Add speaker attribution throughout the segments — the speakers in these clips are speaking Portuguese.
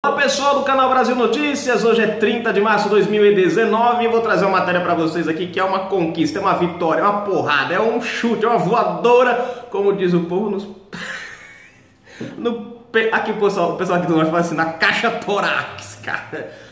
Speaker 1: Olá pessoal do canal Brasil Notícias, hoje é 30 de março de 2019 e eu vou trazer uma matéria para vocês aqui que é uma conquista, é uma vitória, é uma porrada, é um chute, é uma voadora, como diz o povo aqui o pessoal aqui do norte fala assim, na caixa torácica,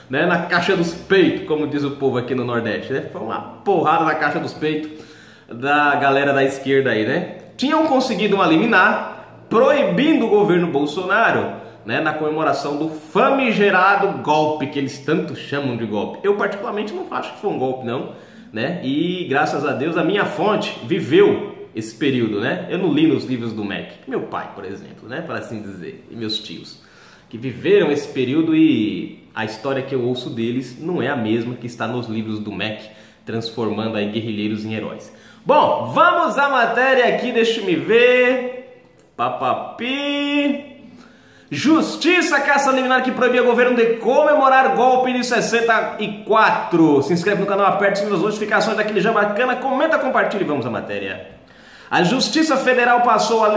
Speaker 1: né? Na caixa dos peitos, como diz o povo aqui no Nordeste, né? Foi uma porrada na caixa dos peitos da galera da esquerda aí, né? Tinham conseguido uma liminar proibindo o governo Bolsonaro, né, na comemoração do famigerado golpe, que eles tanto chamam de golpe. Eu particularmente não acho que foi um golpe não, né? E graças a Deus a minha fonte viveu esse período, né? Eu não li nos livros do MEC, meu pai, por exemplo, né, para assim dizer, e meus tios, que viveram esse período, e a história que eu ouço deles não é a mesma que está nos livros do MEC, transformando aí guerrilheiros em heróis. Bom, vamos à matéria aqui, deixa eu me ver. Papapi. Justiça caça liminar que proibia o governo de comemorar golpe de 64. Se inscreve no canal, aperte as notificações daquele já bacana, comenta, compartilha e vamos à matéria. A Justiça Federal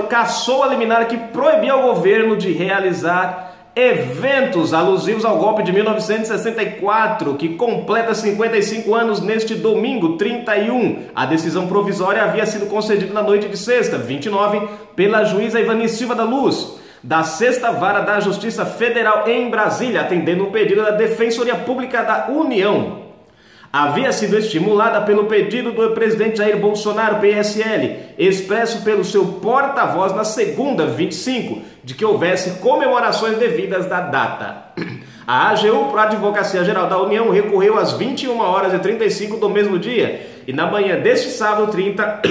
Speaker 1: cassou a liminar que proibia o governo de realizar eventos alusivos ao golpe de 1964, que completa 55 anos neste domingo, 31. A decisão provisória havia sido concedida na noite de sexta, 29, pela juíza Ivani Silva da Luz, da Sexta Vara da Justiça Federal em Brasília, atendendo um pedido da Defensoria Pública da União. Havia sido estimulada pelo pedido do presidente Jair Bolsonaro, PSL, expresso pelo seu porta-voz na segunda, 25, de que houvesse comemorações devidas da data. A AGU, para a Advocacia Geral da União, recorreu às 21h35 do mesmo dia, e na manhã deste sábado, 30...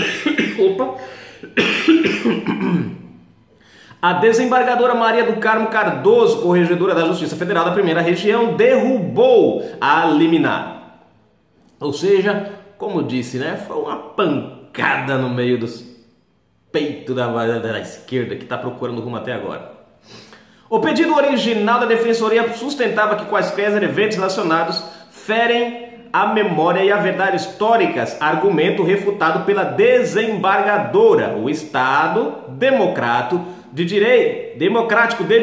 Speaker 1: A desembargadora Maria do Carmo Cardoso, corregedora da Justiça Federal da Primeira Região, derrubou a liminar. Ou seja, como disse, né, foi uma pancada no meio dos peitos da esquerda que está procurando rumo até agora. O pedido original da Defensoria sustentava que quaisquer eventos relacionados ferem a memória e a verdade históricas, argumento refutado pela desembargadora. O Estado democrático de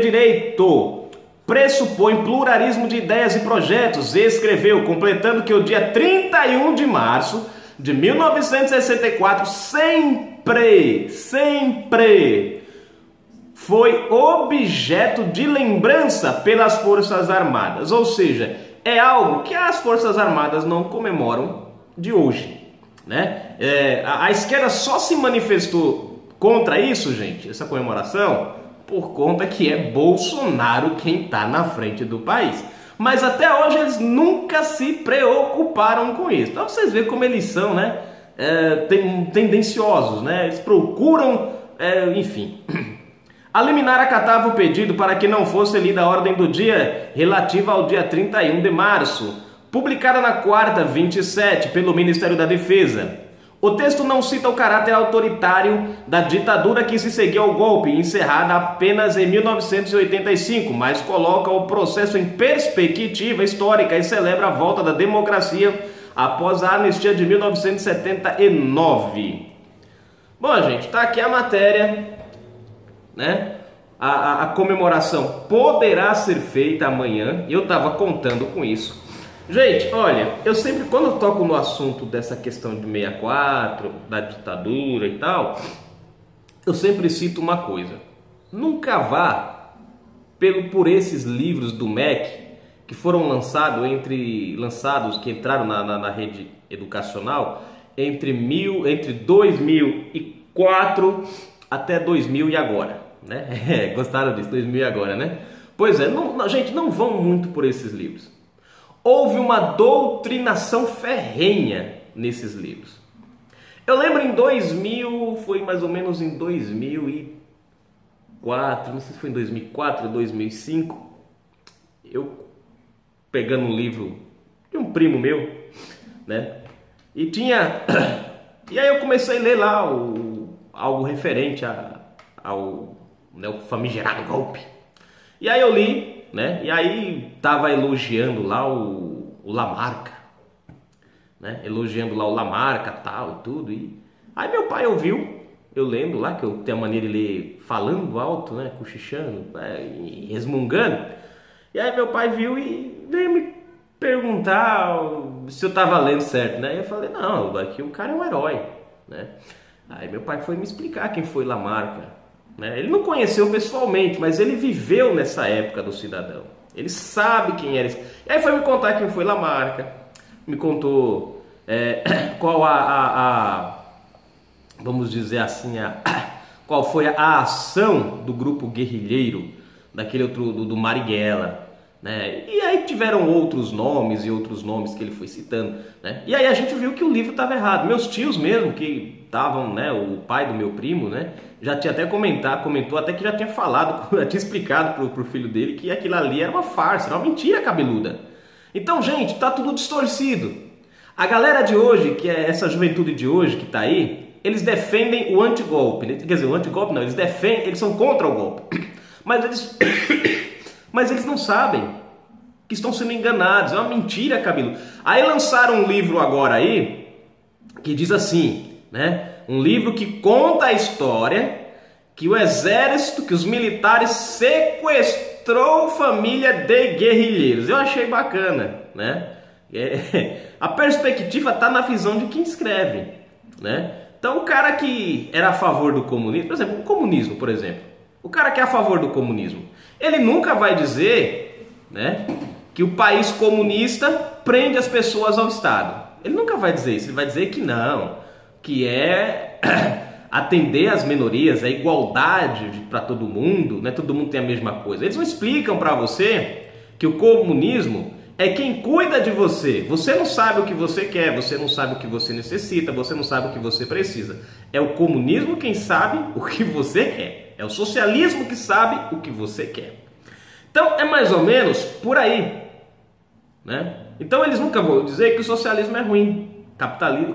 Speaker 1: direito pressupõe pluralismo de ideias e projetos, escreveu, completando que o dia 31 de março de 1964 sempre foi objeto de lembrança pelas Forças Armadas, ou seja, é algo que as Forças Armadas não comemoram de hoje, né? A esquerda só se manifestou contra isso, gente, essa comemoração, por conta que é Bolsonaro quem está na frente do país. Mas até hoje eles nunca se preocuparam com isso. Então vocês veem como eles são, né? Tendenciosos, né? Eles procuram, enfim... A liminar acatava o pedido para que não fosse lida a ordem do dia relativa ao dia 31 de março, publicada na quarta, 27, pelo Ministério da Defesa. O texto não cita o caráter autoritário da ditadura que se seguiu ao golpe, encerrada apenas em 1985, mas coloca o processo em perspectiva histórica e celebra a volta da democracia após a anistia de 1979. Bom, gente, tá aqui a matéria, né? A comemoração poderá ser feita amanhã, e eu estava contando com isso. Gente, olha, eu sempre, quando eu toco no assunto dessa questão de 64, da ditadura e tal, eu sempre cito uma coisa: nunca vá por esses livros do MEC que foram lançados, que entraram na rede educacional entre 2004 até 2000 e agora, né? Gostaram disso, 2000 e agora, né? Pois é, gente, não vão muito por esses livros. Houve uma doutrinação ferrenha nesses livros. Eu lembro em 2000, foi mais ou menos em 2004, não sei se foi em 2004 ou 2005, eu pegando um livro de um primo meu, né? E aí eu comecei a ler lá algo referente ao o famigerado golpe. E aí eu li, né? E aí tava elogiando lá o Lamarca, né? Elogiando lá o Lamarca, tal e tudo. E aí meu pai ouviu eu lendo lá, que eu tenho a maneira de ler falando alto, né? Cochichando, e resmungando. E aí meu pai viu e veio me perguntar se eu estava lendo certo, né? E eu falei, não, aqui o cara é um herói, né? Aí meu pai foi me explicar quem foi Lamarck, né? Ele não conheceu pessoalmente, mas ele viveu nessa época do Cidadão. Ele sabe quem era. E aí foi me contar quem foi Lamarck, me contou qual vamos dizer assim, qual foi a ação do grupo guerrilheiro, daquele outro, do Marighella, né? E aí tiveram outros nomes e outros nomes que ele foi citando, né? E aí a gente viu que o livro estava errado. Meus tios mesmo, que estavam, né, o pai do meu primo, né, já tinha até comentou até que já tinha falado, já tinha explicado pro filho dele que aquilo ali era uma farsa, era uma mentira cabeluda. Então, gente, tá tudo distorcido. A galera de hoje, que é essa juventude de hoje que tá aí, eles defendem o antigolpe. Quer dizer, o antigolpe não, eles são contra o golpe. Mas eles não sabem que estão sendo enganados, é uma mentira, cabelo. Aí lançaram um livro agora aí, que diz assim, né? Um livro que conta a história que o exército, que os militares sequestrou família de guerrilheiros. Eu achei bacana, né? A perspectiva está na visão de quem escreve, né? Então o cara que era a favor do comunismo, por exemplo, o comunismo, por exemplo, o cara que é a favor do comunismo, ele nunca vai dizer, né, que o país comunista prende as pessoas ao Estado. Ele nunca vai dizer isso, ele vai dizer que não, que é atender às minorias, a igualdade para todo mundo, né? Todo mundo tem a mesma coisa. Eles não explicam para você que o comunismo é quem cuida de você. Você não sabe o que você quer, você não sabe o que você necessita, você não sabe o que você precisa. É o comunismo quem sabe o que você quer. É o socialismo que sabe o que você quer. Então é mais ou menos por aí, né? Então eles nunca vão dizer que o socialismo é ruim,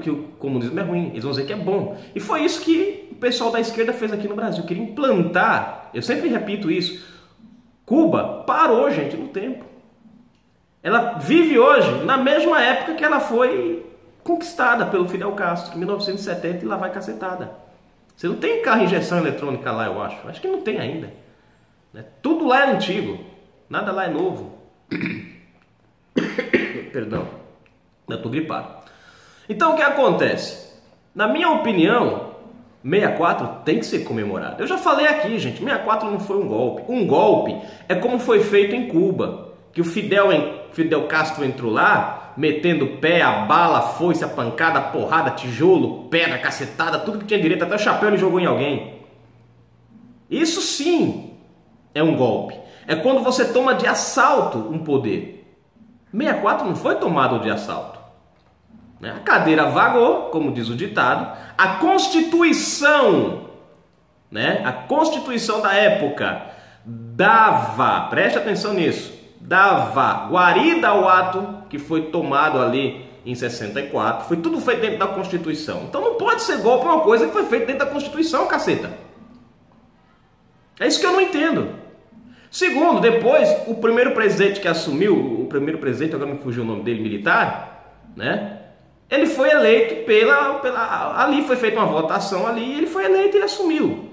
Speaker 1: que o comunismo é ruim. Eles vão dizer que é bom. E foi isso que o pessoal da esquerda fez aqui no Brasil. Queria implantar, eu sempre repito isso, Cuba parou, gente, no tempo. Ela vive hoje na mesma época que ela foi conquistada pelo Fidel Castro, em 1970, e lá vai cacetada. Você não tem carro injeção eletrônica lá, eu acho. Acho que não tem ainda. Tudo lá é antigo, nada lá é novo. Perdão, eu estou gripado. Então o que acontece? Na minha opinião, 64 tem que ser comemorado. Eu já falei aqui, gente, 64 não foi um golpe. Um golpe é como foi feito em Cuba, que o Fidel Castro entrou lá, metendo o pé, a bala, a foice, a pancada, a porrada, tijolo, pedra, cacetada, tudo que tinha direito, até o chapéu ele jogou em alguém. Isso sim é um golpe. É quando você toma de assalto um poder. 64 não foi tomado de assalto. A cadeira vagou, como diz o ditado. A Constituição, né? A Constituição da época dava, preste atenção nisso, dava guarida ao ato que foi tomado ali em 64. Foi tudo feito dentro da Constituição. Então não pode ser golpe uma coisa que foi feita dentro da Constituição, caceta. É isso que eu não entendo. Segundo, depois, o primeiro presidente que assumiu, agora me fugiu o nome dele, militar, né? Ele foi eleito ali foi feita uma votação ali, e ele foi eleito e ele assumiu.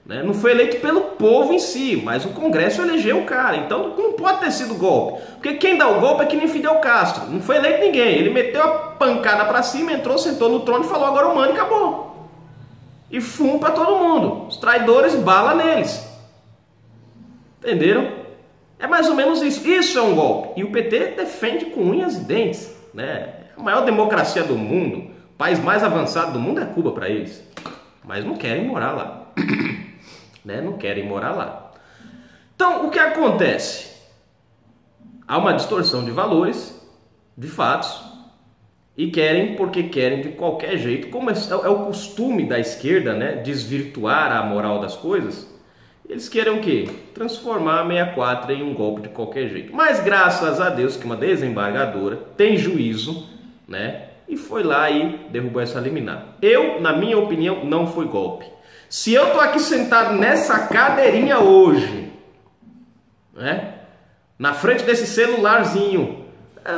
Speaker 1: Né? Não foi eleito pelo povo em si, mas o Congresso elegeu o cara. Então não pode ter sido golpe. Porque quem dá o golpe é que nem Fidel Castro. Não foi eleito ninguém. Ele meteu a pancada pra cima, entrou, sentou no trono e falou: agora o mano, e acabou. E fumo pra todo mundo. Os traidores, bala neles. Entenderam? É mais ou menos isso. Isso é um golpe. E o PT defende com unhas e dentes. Né? A maior democracia do mundo, o país mais avançado do mundo é Cuba para eles. Mas não querem morar lá. Né? Não querem morar lá. Então, o que acontece? Há uma distorção de valores, de fatos, e querem porque querem de qualquer jeito. Como é o costume da esquerda, né? Desvirtuar a moral das coisas. Eles querem o quê? Transformar a 64 em um golpe de qualquer jeito. Mas graças a Deus que uma desembargadora tem juízo, né? E foi lá e derrubou essa liminar. Na minha opinião, não foi golpe. Se eu tô aqui sentado nessa cadeirinha hoje, né? Na frente desse celularzinho,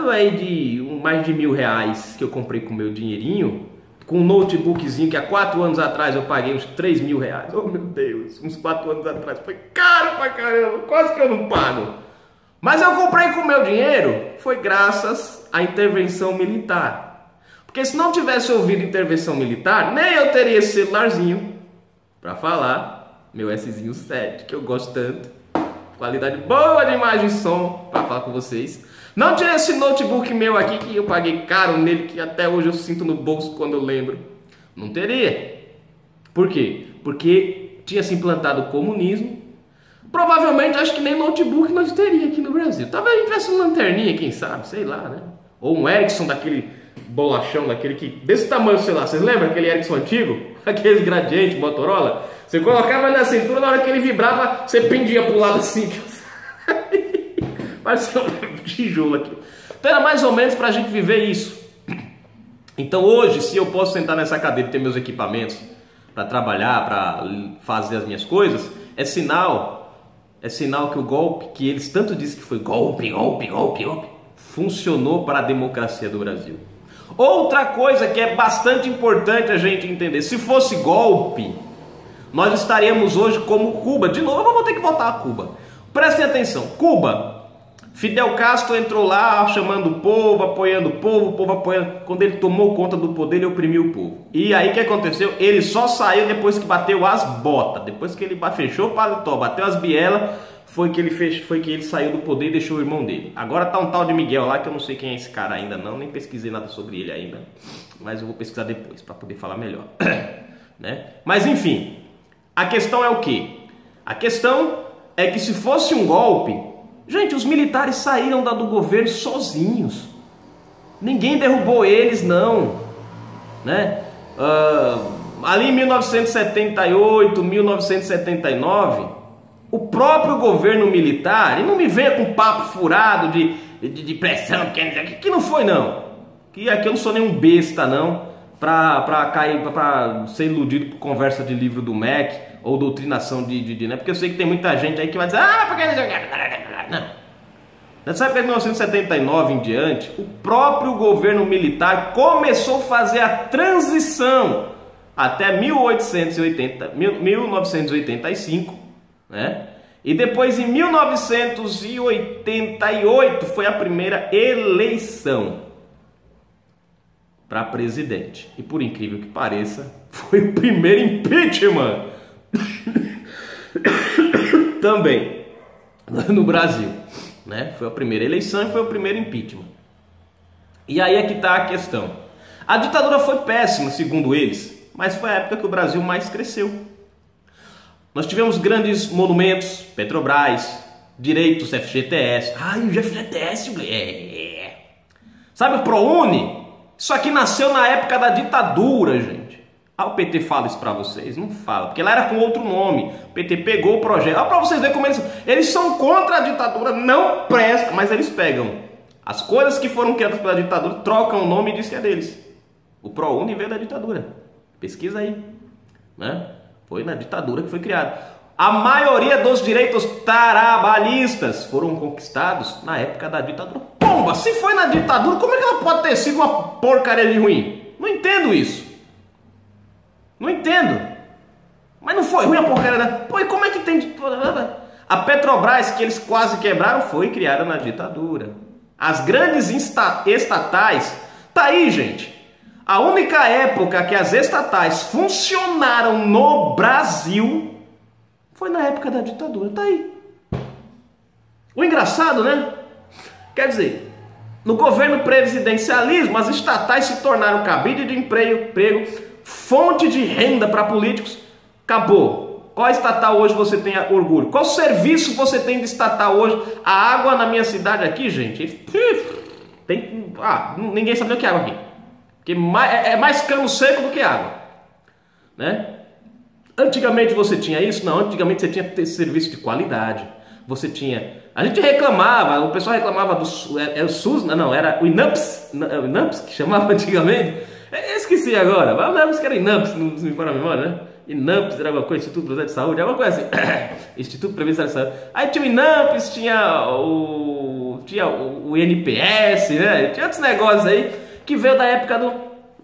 Speaker 1: aí de mais de R$1.000 que eu comprei com o meu dinheirinho, com um notebookzinho que há 4 anos atrás eu paguei uns R$3.000. Oh meu Deus, uns 4 anos atrás. Foi caro pra caramba, quase que eu não pago. Mas eu comprei com o meu dinheiro, foi graças à intervenção militar. Porque se não tivesse ouvido intervenção militar, nem eu teria esse celularzinho para falar, meu Szinho 7, que eu gosto tanto. Qualidade boa de imagem e som para falar com vocês. Não tinha esse notebook meu aqui que eu paguei caro nele, que até hoje eu sinto no bolso quando eu lembro. Não teria. Por quê? Porque tinha se implantado o comunismo. Provavelmente, acho que nem notebook nós teria aqui no Brasil. Talvez a gente tivesse uma lanterninha, quem sabe, sei lá, né? Ou um Ericsson daquele bolachão, daquele que... desse tamanho, sei lá. Vocês lembram aquele Ericsson antigo? Aqueles Gradiente, Motorola? Você colocava na cintura, na hora que ele vibrava, você pendia pro lado assim. Parecia um tijolo aqui. Então era mais ou menos pra gente viver isso. Então hoje, se eu posso sentar nessa cadeira e ter meus equipamentos para trabalhar, para fazer as minhas coisas, é sinal que o golpe, que eles tanto dizem que foi golpe, funcionou para a democracia do Brasil. Outra coisa que é bastante importante a gente entender, se fosse golpe, nós estaríamos hoje como Cuba. De novo eu vou ter que voltar a Cuba. Prestem atenção, Cuba, Fidel Castro entrou lá chamando o povo apoiando. Quando ele tomou conta do poder, ele oprimiu o povo. E aí o que aconteceu? Ele só saiu depois que bateu as botas. Depois que ele fechou o paletó, bateu as bielas, foi que ele saiu do poder e deixou o irmão dele. Agora tá um tal de Miguel lá, que eu não sei quem é esse cara ainda não, nem pesquisei nada sobre ele ainda. Mas eu vou pesquisar depois para poder falar melhor. Né? Mas enfim, a questão é o quê? A questão é que se fosse um golpe, gente, os militares saíram do governo sozinhos. Ninguém derrubou eles, não. Né? Ali em 1978, 1979, o próprio governo militar, e não me venha com papo furado de pressão, que não foi não. Que aqui eu não sou nenhum besta não, para ser iludido por conversa de livro do MEC ou doutrinação né? Porque eu sei que tem muita gente aí que vai dizer, porque não. Nessa época de 1979 em diante, o próprio governo militar começou a fazer a transição até 1985, né? E depois em 1988 foi a primeira eleição para presidente. E por incrível que pareça, foi o primeiro impeachment também no Brasil, né? Foi a primeira eleição e foi o primeiro impeachment. E aí é que está a questão. A ditadura foi péssima, segundo eles, mas foi a época que o Brasil mais cresceu. Nós tivemos grandes monumentos, Petrobras, direitos, FGTS. O FGTS, sabe o ProUni? Isso aqui nasceu na época da ditadura, gente. O PT fala isso pra vocês? Não fala, porque lá era com outro nome. O PT pegou o projeto. Olha pra vocês verem como eles são contra a ditadura, não presta, mas eles pegam as coisas que foram criadas pela ditadura, trocam o nome e dizem que é deles. O ProUni veio da ditadura. Pesquisa aí, né? Foi na ditadura que foi criado. A maioria dos direitos trabalhistas foram conquistados na época da ditadura. Pomba, se foi na ditadura, como é que ela pode ter sido uma porcaria de ruim? Não entendo isso. Não entendo. Mas não foi ruim a porcaria, né? Pô, e como é que tem... A Petrobras, que eles quase quebraram, foi criada na ditadura. As grandes estatais... Tá aí, gente. A única época que as estatais funcionaram no Brasil foi na época da ditadura. Tá aí. O engraçado, né? Quer dizer, no governo presidencialismo, as estatais se tornaram cabide de emprego, fonte de renda para políticos. Acabou. Qual estatal hoje você tem orgulho? Qual serviço você tem de estatal hoje? A água na minha cidade aqui, gente, ninguém sabe nem o que é água aqui. Porque é mais cano seco do que água, né? Antigamente você tinha isso? Não, antigamente você tinha que ter serviço de qualidade. Você tinha... A gente reclamava, o pessoal reclamava do SUS, não, era o INAMPS, que chamava antigamente. Eu esqueci agora, mas eu lembro que era INAMPS, não me fala a memória, né? INAMPS era alguma coisa, Instituto Brasileiro de Saúde, alguma coisa assim. Instituto Previdenciário de Saúde. Aí tinha o INAMPS, tinha o INPS, né? Tinha outros negócios aí que veio da época do...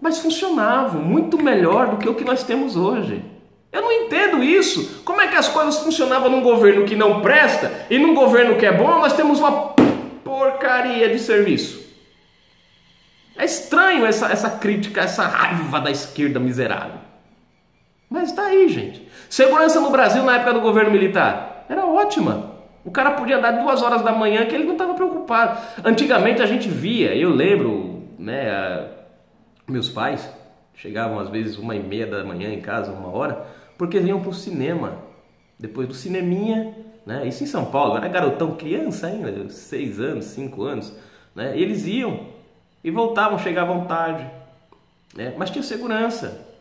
Speaker 1: Mas funcionavam muito melhor do que o que nós temos hoje. Eu não entendo isso. Como é que as coisas funcionavam num governo que não presta e num governo que é bom, nós temos uma porcaria de serviço. É estranho essa crítica, essa raiva da esquerda miserável. Mas tá aí, gente. Segurança no Brasil na época do governo militar era ótima. O cara podia andar 2 horas da manhã que ele não estava preocupado. Antigamente a gente via, eu lembro, né, meus pais chegavam às vezes 1h30 da manhã em casa, 1h, porque eles iam para o cinema. Depois do cineminha, né, isso em São Paulo, era garotão, criança ainda, 6 anos, 5 anos, né, eles iam e voltavam, chegavam tarde, né, mas tinha segurança.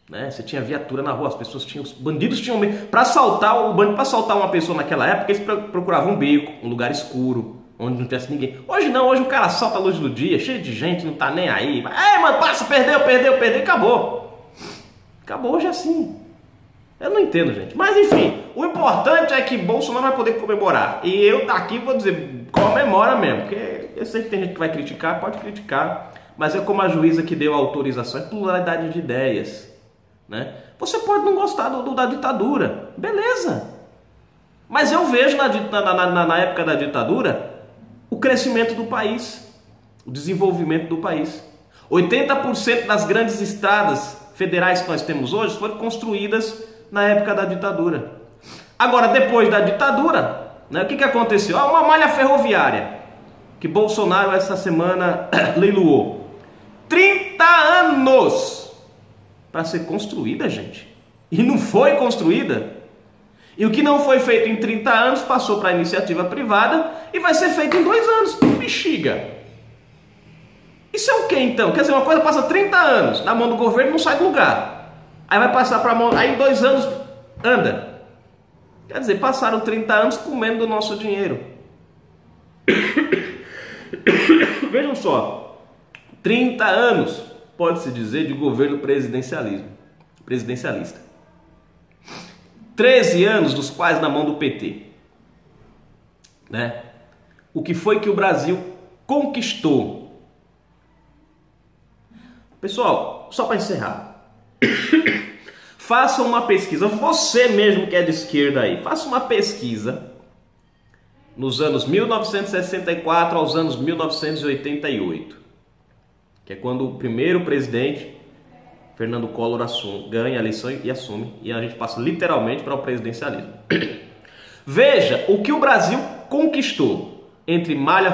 Speaker 1: Né? Você tinha viatura na rua, as pessoas tinham, os bandidos tinham medo. Para assaltar uma pessoa naquela época, eles procuravam um beco, um lugar escuro, onde não tivesse ninguém. Hoje não, hoje o cara assalta a luz do dia, cheio de gente, não tá nem aí. Mano, passa, perdeu, acabou. Acabou, hoje é assim. Eu não entendo, gente. Mas enfim, o importante é que Bolsonaro vai poder comemorar. E eu aqui vou dizer, comemora mesmo, porque eu sei que tem gente que vai criticar, pode criticar, mas é como a juíza que deu a autorização, é pluralidade de ideias. Né? Você pode não gostar da ditadura, beleza, mas eu vejo na época da ditadura o crescimento do país, o desenvolvimento do país. 80% das grandes estradas federais que nós temos hoje foram construídas na época da ditadura. Agora, depois da ditadura, né, o que aconteceu? Uma malha ferroviária que Bolsonaro essa semana leiloou, 30 anos para ser construída, gente. E não foi construída. E o que não foi feito em 30 anos passou para a iniciativa privada e vai ser feito em 2 anos. Bexiga. Isso é o que então? Quer dizer, uma coisa passa 30 anos na mão do governo e não sai do lugar. Aí vai passar para a mão, aí em 2 anos anda. Quer dizer, passaram 30 anos comendo do nosso dinheiro. Vejam só, 30 anos, pode-se dizer, de governo presidencialista. 13 anos dos quais na mão do PT. Né? O que foi que o Brasil conquistou? Pessoal, só para encerrar. Faça uma pesquisa, você mesmo que é de esquerda aí, faça uma pesquisa nos anos 1964 aos anos 1988, que é quando o primeiro presidente, Fernando Collor, ganha a eleição e assume, e a gente passa literalmente para o presidencialismo. Veja o que o Brasil conquistou entre malha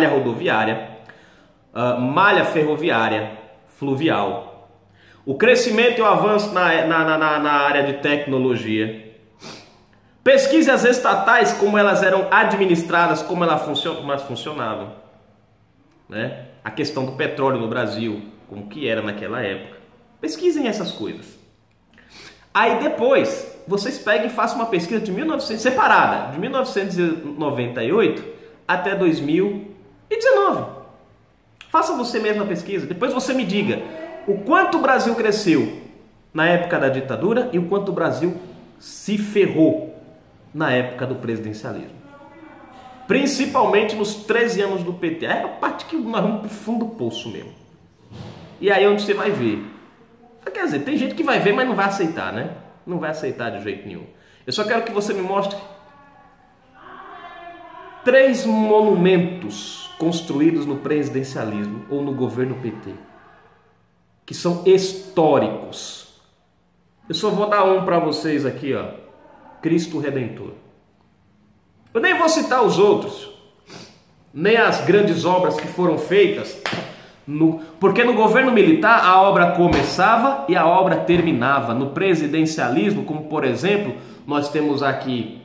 Speaker 1: rodoviária, malha ferroviária, fluvial, o crescimento e o avanço na área de tecnologia. Pesquise as estatais, como elas eram administradas, como elas funcionavam. Né? A questão do petróleo no Brasil, como que era naquela época. Pesquisem essas coisas. Aí depois, vocês peguem e façam uma pesquisa separada, de 1998 até 2019. Faça você mesmo a pesquisa, depois você me diga o quanto o Brasil cresceu na época da ditadura e o quanto o Brasil se ferrou na época do presidencialismo. Principalmente nos 13 anos do PT. É a parte que nós vamos pro fundo do poço mesmo. E aí é onde você vai ver. Quer dizer, tem gente que vai ver, mas não vai aceitar, né? Não vai aceitar de jeito nenhum. Eu só quero que você me mostre 3 monumentos construídos no presidencialismo ou no governo PT, que são históricos. Eu só vou dar um para vocês aqui, ó. Cristo Redentor. Eu nem vou citar os outros, nem as grandes obras que foram feitas, porque no governo militar a obra começava e a obra terminava. No presidencialismo, como por exemplo, nós temos aqui,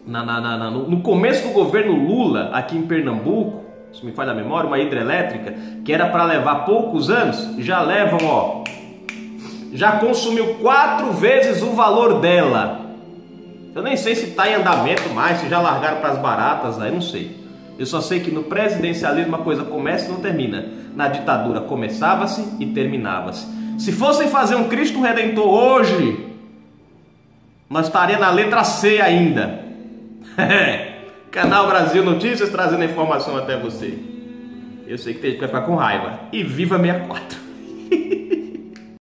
Speaker 1: no começo do governo Lula, aqui em Pernambuco, se me falha a memória, uma hidrelétrica, que era para levar poucos anos, já levam, ó, já consumiu 4 vezes o valor dela. Eu nem sei se está em andamento mais, se já largaram para as baratas, aí não sei. Eu só sei que no presidencialismo a coisa começa e não termina. Na ditadura começava-se e terminava-se. Se fossem fazer um Cristo Redentor hoje, nós estaríamos na letra C ainda. Canal Brasil Notícias trazendo informação até você. Eu sei que tem gente que vai ficar com raiva. E viva 64!